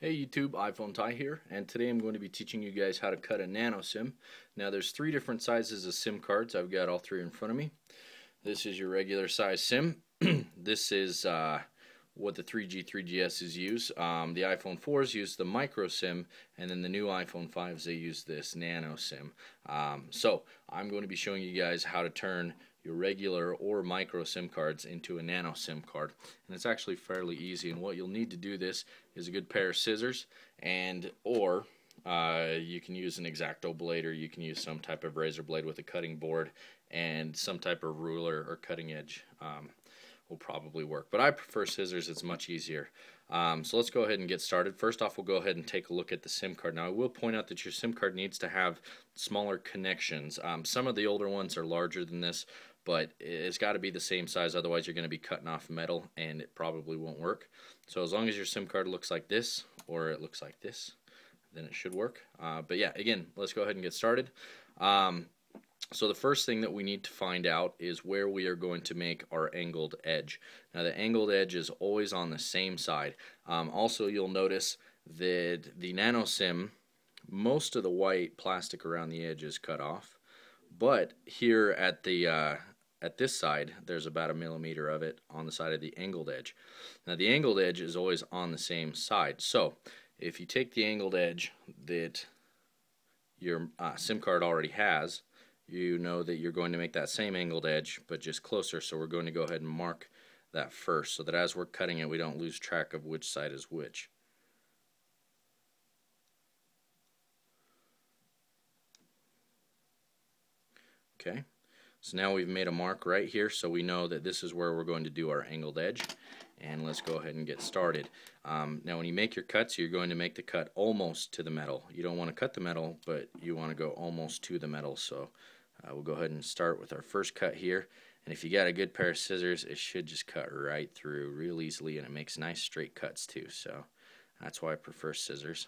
Hey YouTube, iPhone Ty here, and today I'm going to be teaching you guys how to cut a nano SIM. Now there's three different sizes of SIM cards. I've got all three in front of me. This is your regular size SIM. This is what the 3G, 3GSs use. The iPhone 4s use the micro SIM, and then the new iPhone 5s, they use this nano SIM. So I'm going to be showing you guys how to turn your regular or micro SIM cards into a nano SIM card, and it's actually fairly easy. And what you'll need to do this is a good pair of scissors, and or you can use an X-Acto blade, or you can use some type of razor blade with a cutting board, and some type of ruler or cutting edge will probably work. But I prefer scissors, it's much easier. So let's go ahead and get started. First off, we'll go ahead and take a look at the SIM card. Now I will point out that your SIM card needs to have smaller connections. Some of the older ones are larger than this, but it's got to be the same size, otherwise you're going to be cutting off metal and it probably won't work. So as long as your SIM card looks like this, or it looks like this, then it should work. But yeah, again, let's go ahead and get started. So the first thing that we need to find out is where we are going to make our angled edge. Now the angled edge is always on the same side. Also, you'll notice that the nano SIM, most of the white plastic around the edge is cut off, but here at the at this side, there's about 1 millimeter of it on the side of the angled edge. Now the angled edge is always on the same side. So if you take the angled edge that your SIM card already has, you know that you're going to make that same angled edge, but just closer. So we're going to go ahead and mark that first, so that as we're cutting it, we don't lose track of which side is which. Okay, so now we've made a mark right here, so we know that this is where we're going to do our angled edge. And let's go ahead and get started. Now when you make your cuts, you're going to make the cut almost to the metal. You don't want to cut the metal, but you want to go almost to the metal. So we'll go ahead and start with our first cut here. And if you got a good pair of scissors, it should just cut right through real easily, and it makes nice straight cuts too. So that's why I prefer scissors.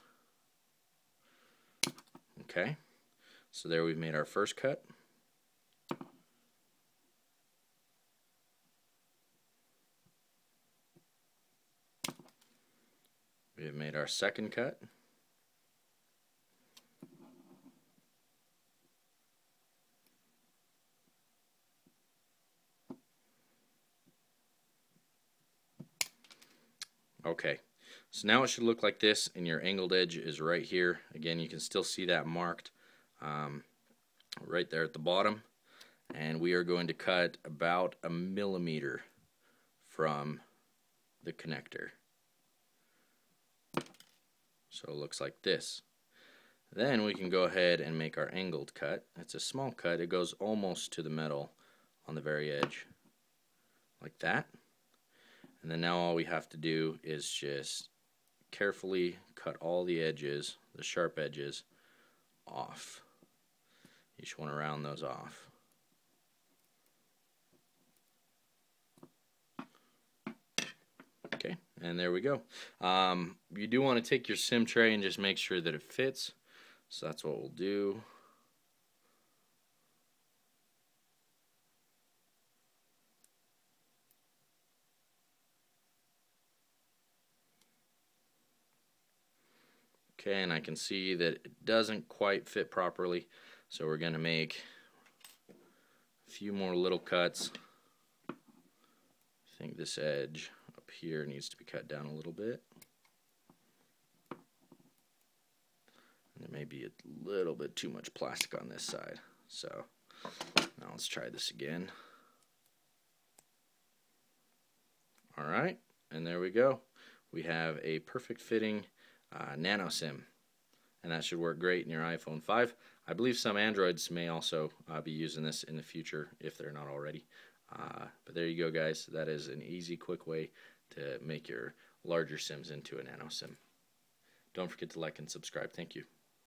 Okay, so there we've made our first cut. We have made our second cut. Okay, so now it should look like this, and your angled edge is right here. Again, you can still see that marked right there at the bottom. And we are going to cut about 1 millimeter from the connector. So it looks like this. Then we can go ahead and make our angled cut. It's a small cut. It goes almost to the metal on the very edge, like that. And then now all we have to do is just carefully cut all the edges, the sharp edges, off. You just want to round those off. Okay, and there we go. You do want to take your SIM tray and just make sure that it fits. So that's what we'll do. Okay, and I can see that it doesn't quite fit properly, so we're going to make a few more little cuts. I think this edge up here needs to be cut down a little bit. And there may be a little bit too much plastic on this side. So now let's try this again. Alright, and there we go. We have a perfect fitting nano SIM, and that should work great in your iPhone 5. I believe some Androids may also be using this in the future if they're not already. But there you go, guys. That is an easy, quick way to make your larger SIMs into a nano SIM. Don't forget to like and subscribe. Thank you.